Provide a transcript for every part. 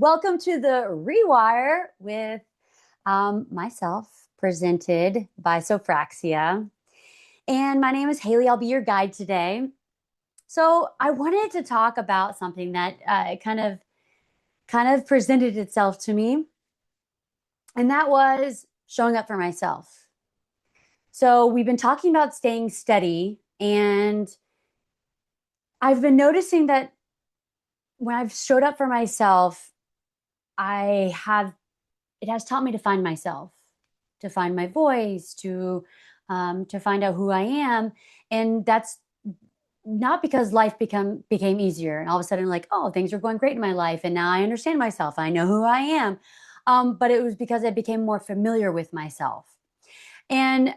Welcome to the Rewire with myself, presented by SOPHRAXIA. And my name is Haley. I'll be your guide today. So I wanted to talk about something that kind of presented itself to me, and that was showing up for myself. So we've been talking about staying steady, and I've been noticing that when I've showed up for myself, it has taught me to find myself, to find my voice, to find out who I am. And that's not because life became easier and all of a sudden like, oh, things are going great in my life and now I understand myself, I know who I am. But it was because I became more familiar with myself. And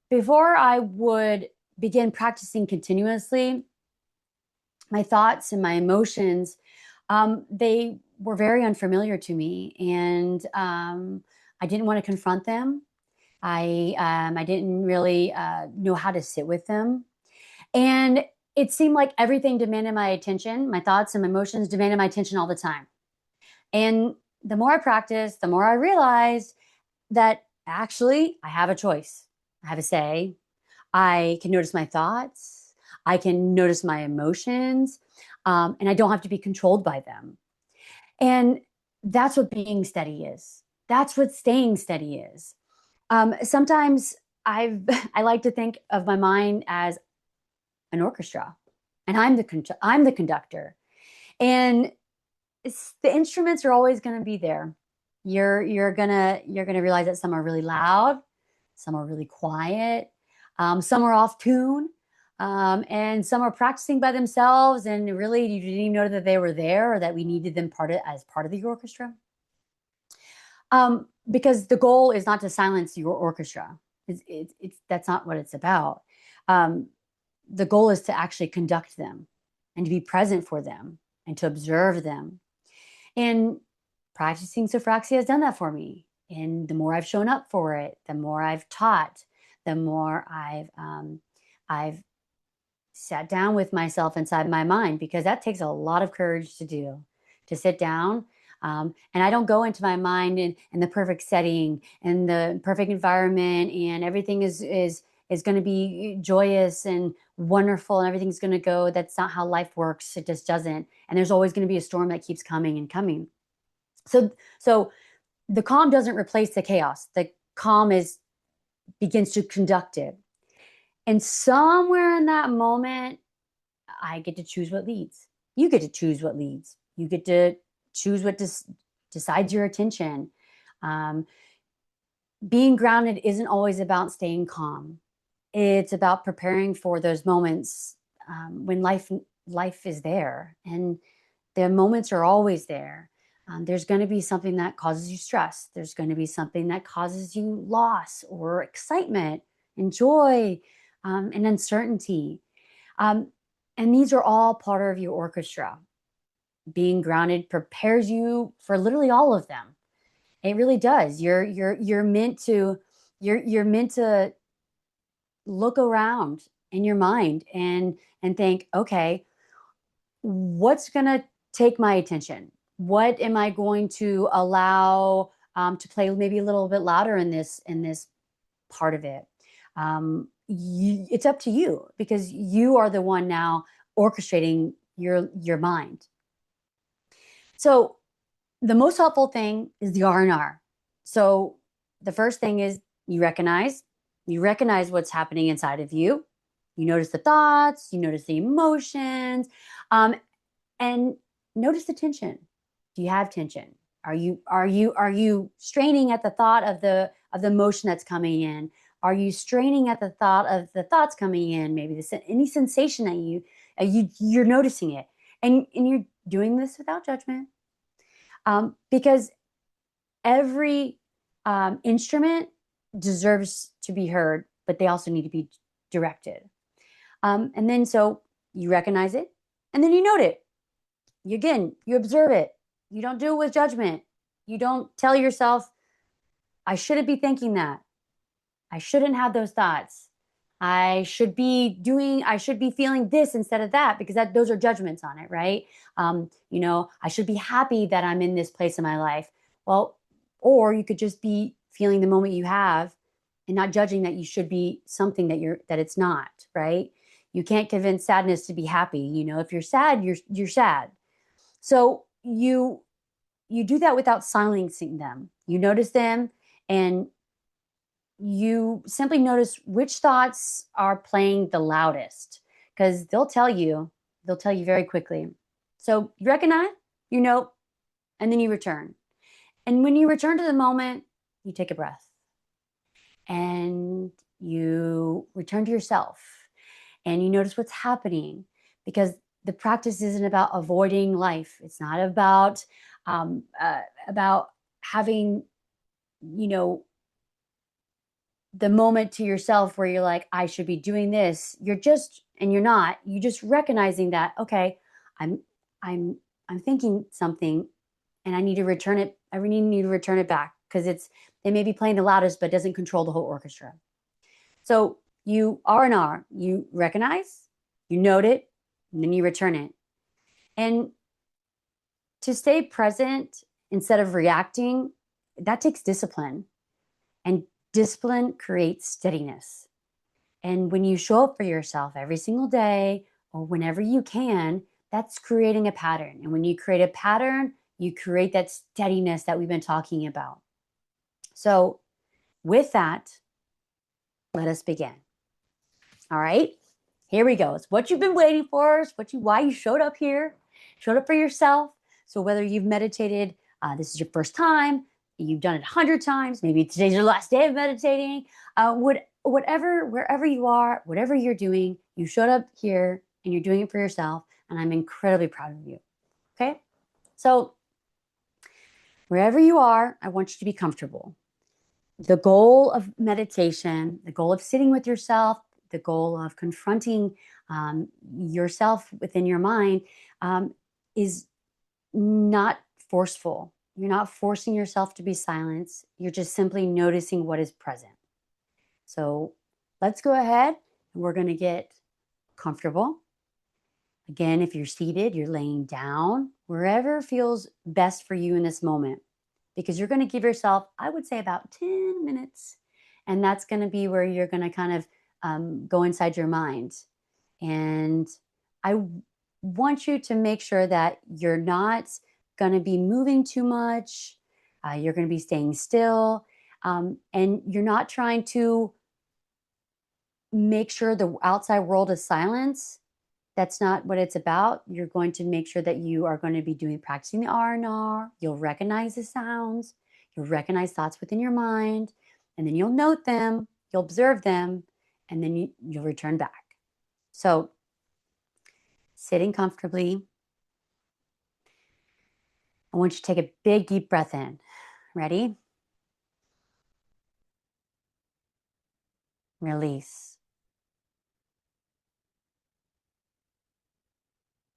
before I would begin practicing continuously, my thoughts and my emotions, they were very unfamiliar to me, and I didn't want to confront them. I didn't really know how to sit with them, and it seemed like everything demanded my attention. My thoughts and my emotions demanded my attention all the time. And the more I practiced, the more I realized that actually I have a choice. I have a say. I can notice my thoughts. I can notice my emotions, and I don't have to be controlled by them. And that's what being steady is. That's what staying steady is. Sometimes I like to think of my mind as an orchestra, and I'm the conductor, and the instruments are always going to be there. You're gonna realize that some are really loud, some are really quiet, some are off tune, and some are practicing by themselves, and really you didn't even know that they were there or that we needed them as part of the orchestra. Because the goal is not to silence your orchestra. That's not what it's about. The goal is to actually conduct them and to be present for them and to observe them. And practicing SOPHRAXIA has done that for me. And the more I've shown up for it, the more I've taught, the more I've sat down with myself inside my mind, because that takes a lot of courage to do, to sit down. And I don't go into my mind in the perfect setting and the perfect environment and everything is going to be joyous and wonderful and everything's going to go. That's not how life works. It just doesn't. And there's always going to be a storm that keeps coming and coming. So the calm doesn't replace the chaos. The calm begins to conduct it. And somewhere in that moment, I get to choose what leads. You get to choose what leads. You get to choose what decides your attention. Being grounded isn't always about staying calm. It's about preparing for those moments when life is there, and the moments are always there. There's going to be something that causes you stress. There's going to be something that causes you loss or excitement and joy and uncertainty. And these are all part of your orchestra. Being grounded prepares you for literally all of them. It really does. You're meant to look around in your mind and think, okay, what's going to take my attention? What am I going to allow to play maybe a little bit louder in this part of it? It's up to you, because you are the one now orchestrating your mind. So the most helpful thing is the R&R. So the first thing is you recognize what's happening inside of you. You notice the thoughts, you notice the emotions, and notice the tension. Do you have tension? Are you straining at the thought of the emotion that's coming in? Are you straining at the thought of the thoughts coming in? Maybe any sensation that you're noticing it, and you're doing this without judgment, because every instrument deserves to be heard, but they also need to be directed. And then so you recognize it, and then you note it. You observe it. You don't do it with judgment. You don't tell yourself, I shouldn't be thinking that. I shouldn't have those thoughts. I should be feeling this instead of that, because those are judgments on it, right? I should be happy that I'm in this place in my life. Well, or you could just be feeling the moment you have and not judging that you should be something that it's not, right? You can't convince sadness to be happy. If you're sad, you're sad. So you do that without silencing them. You notice them, and you simply notice which thoughts are playing the loudest, because they'll tell you very quickly. So you recognize, and then you return. And when you return to the moment, you take a breath and you return to yourself and you notice what's happening, because the practice isn't about avoiding life. It's not about having, you know, the moment to yourself where you're like, I should be doing this. You're not. You just recognizing that, okay, I'm I'm I'm thinking something and I need to return it. I really need to return it back, because it may be playing the loudest, but doesn't control the whole orchestra. So you R&R, you recognize, you note it, and then you return it. And to stay present instead of reacting, that takes discipline. And discipline creates steadiness. And when you show up for yourself every single day or whenever you can, that's creating a pattern. And when you create a pattern, you create that steadiness that we've been talking about. So, with that, let us begin. All right, here we go. It's what you've been waiting for. It's why you showed up here, showed up for yourself. So, whether you've meditated, this is your first time, you've done it 100 times, maybe today's your last day of meditating, wherever you are, whatever you're doing, you showed up here and you're doing it for yourself. And I'm incredibly proud of you. Okay. So wherever you are, I want you to be comfortable. The goal of meditation, the goal of sitting with yourself, the goal of confronting yourself within your mind is not forceful. You're not forcing yourself to be silenced. You're just simply noticing what is present. So let's go ahead and we're going to get comfortable. Again, if you're seated, you're laying down, wherever feels best for you in this moment, because you're going to give yourself, I would say, about 10 minutes. And that's going to be where you're going to kind of go inside your mind. And I want you to make sure that you're not going to be moving too much. You're going to be staying still. And you're not trying to make sure the outside world is silence. That's not what it's about. You're going to make sure that you are going to be practicing the R&R. You'll recognize the sounds. You'll recognize thoughts within your mind, and then you'll note them. You'll observe them, and then you'll return back. So, sitting comfortably, I want you to take a big, deep breath in. Ready? Release.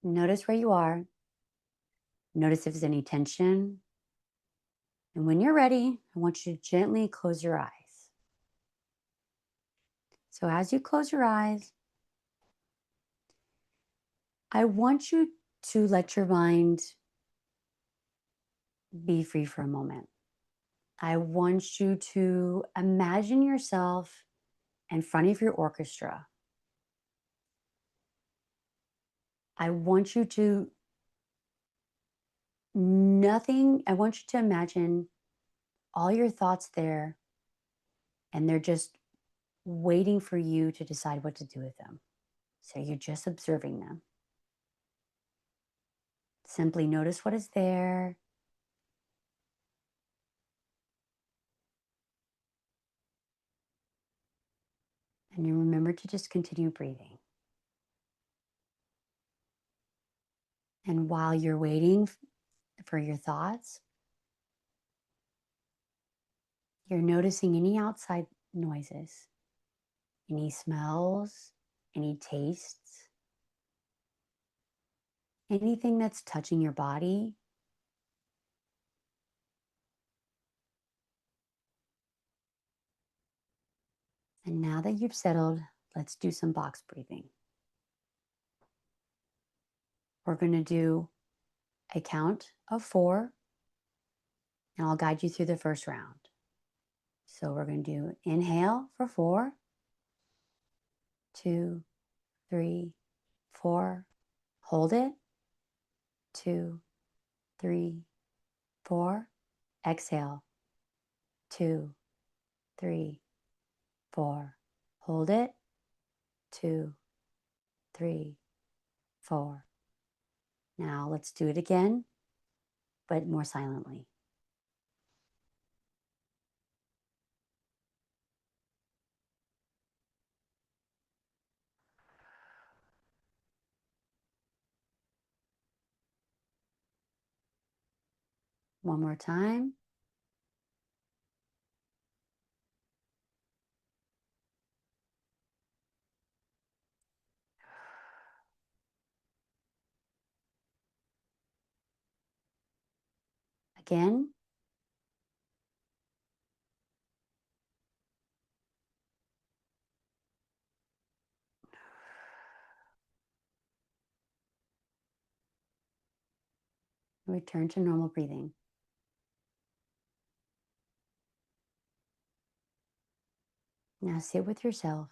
Notice where you are. Notice if there's any tension. And when you're ready, I want you to gently close your eyes. So as you close your eyes, I want you to let your mind be free for a moment. I want you to imagine yourself in front of your orchestra. I want you to imagine all your thoughts there, and they're just waiting for you to decide what to do with them. So you're just observing them. Simply notice what is there. And you remember to just continue breathing. And while you're waiting for your thoughts, you're noticing any outside noises, any smells, any tastes, anything that's touching your body. And now that you've settled, let's do some box breathing. We're going to do a count of 4, and I'll guide you through the first round. So we're going to do inhale for 4, 2, 3, 4. Hold it. 2, 3, 4. Exhale. 2, 3, 4. Hold it. 2, 3, 4. Now let's do it again, but more silently. One more time. Again. Return to normal breathing. Now sit with yourself.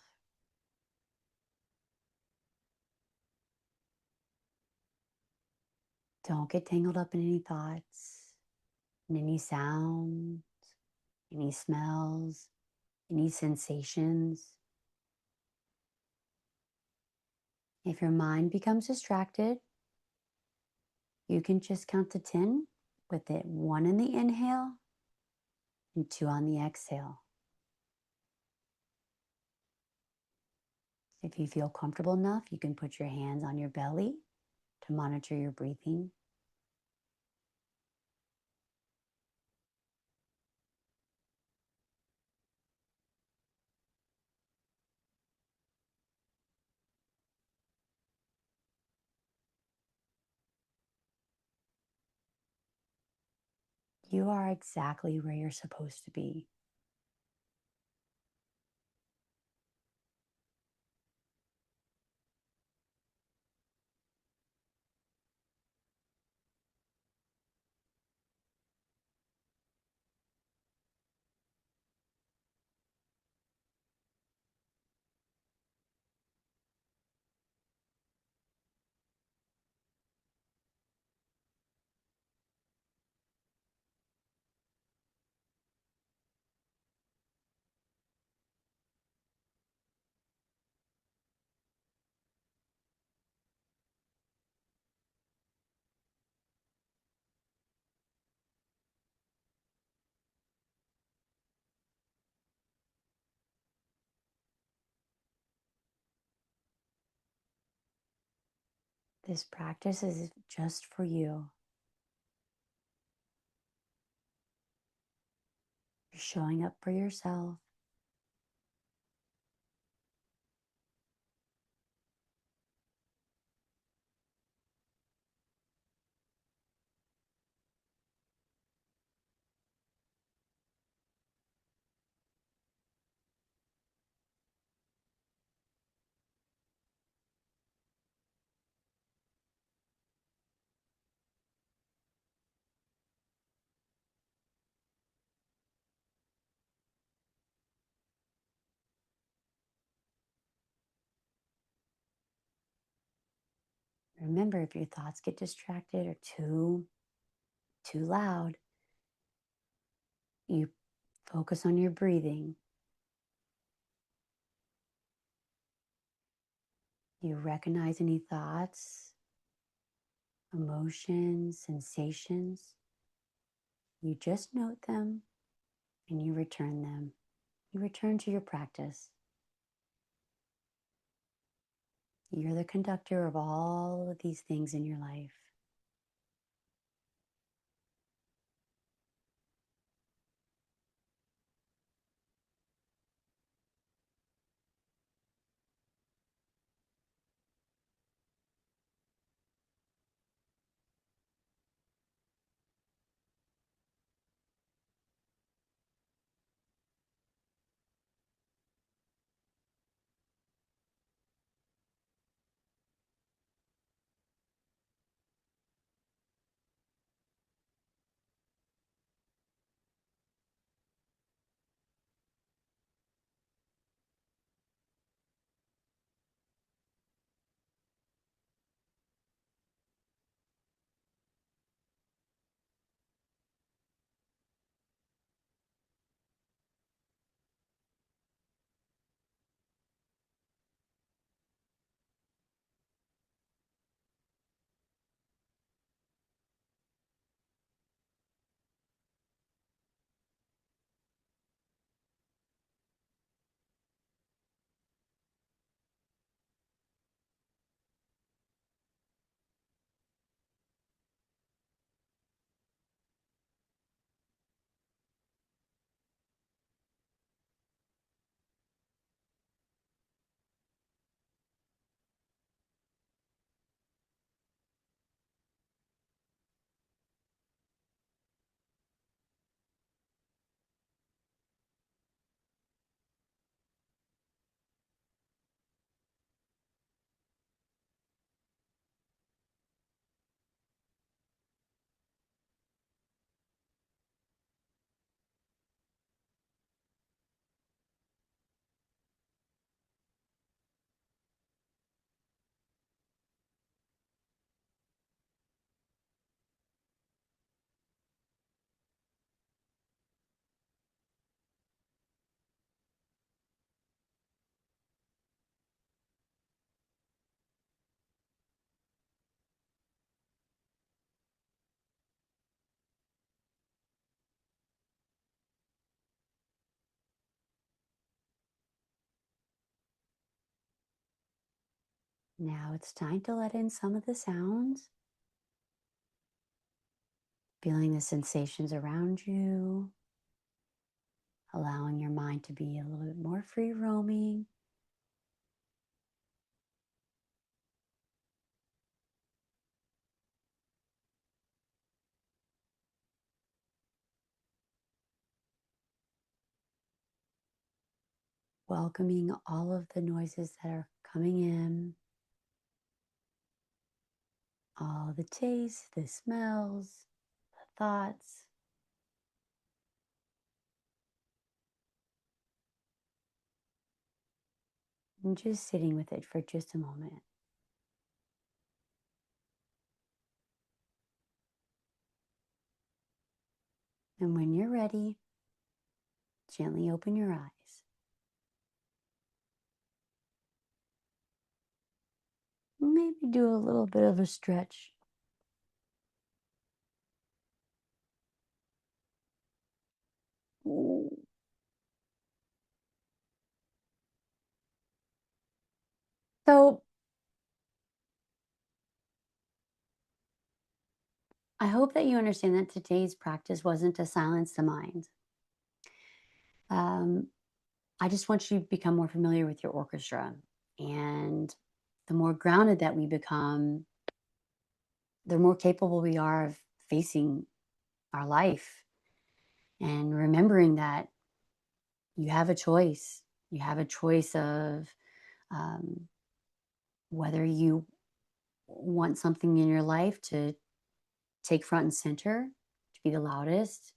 Don't get tangled up in any thoughts, in any sounds, any smells, any sensations. If your mind becomes distracted, you can just count to 10 with it 1 in the inhale and 2 on the exhale. If you feel comfortable enough, you can put your hands on your belly to monitor your breathing. You are exactly where you're supposed to be. This practice is just for you. You're showing up for yourself. Remember, if your thoughts get distracted or too loud, you focus on your breathing. You recognize any thoughts, emotions, sensations. You just note them and you return them. You return to your practice. You're the conductor of all of these things in your life. Now it's time to let in some of the sounds, feeling the sensations around you, allowing your mind to be a little bit more free roaming. Welcoming all of the noises that are coming in, all the tastes, the smells, the thoughts, and just sitting with it for just a moment. And when you're ready, gently open your eyes. Maybe do a little bit of a stretch. Ooh. So I hope that you understand that today's practice wasn't to silence the mind. Um, I just want you to become more familiar with your orchestra. And the more grounded that we become, the more capable we are of facing our life and remembering that you have a choice. You have a choice of um, whether you want something in your life to take front and center, to be the loudest,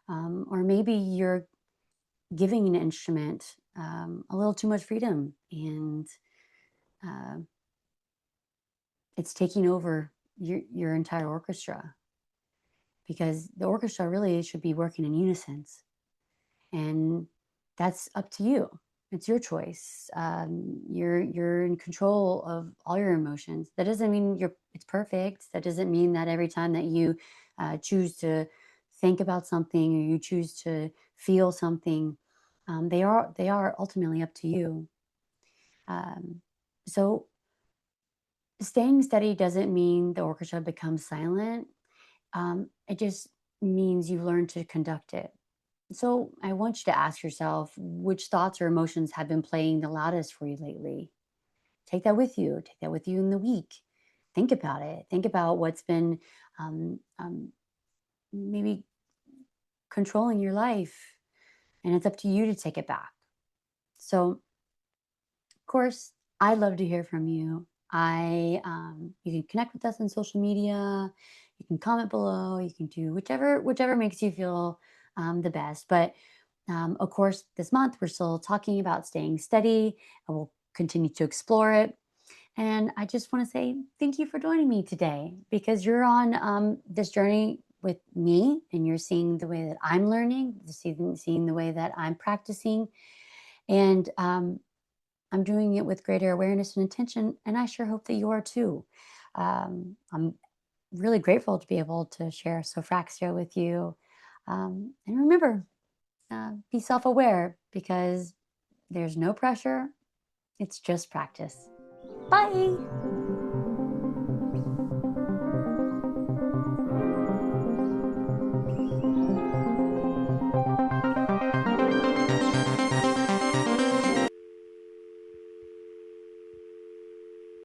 or maybe you're giving an instrument a little too much freedom and uh, it's taking over your entire orchestra because the orchestra really should be working in unison. And that's up to you. It's your choice. You're in control of all your emotions. That doesn't mean it's perfect. That doesn't mean that every time that you choose to think about something or you choose to feel something, they are ultimately up to you. Um, so staying steady doesn't mean the orchestra becomes silent. It just means you learn to conduct it. So I want you to ask yourself which thoughts or emotions have been playing the loudest for you lately. Take that with you. Take that with you in the week. Think about it. Think about what's been maybe controlling your life, and it's up to you to take it back. So, of course, I'd love to hear from you. You can connect with us on social media. You can comment below. You can do whichever makes you feel the best. But of course, this month we're still talking about staying steady, and we'll continue to explore it. And I just want to say thank you for joining me today because you're on this journey with me, and you're seeing the way that I'm learning, seeing the way that I'm practicing, and I'm doing it with greater awareness and intention. And I sure hope that you are too. I'm really grateful to be able to share Sophraxia with you. And remember, be self aware because there's no pressure, it's just practice. Bye.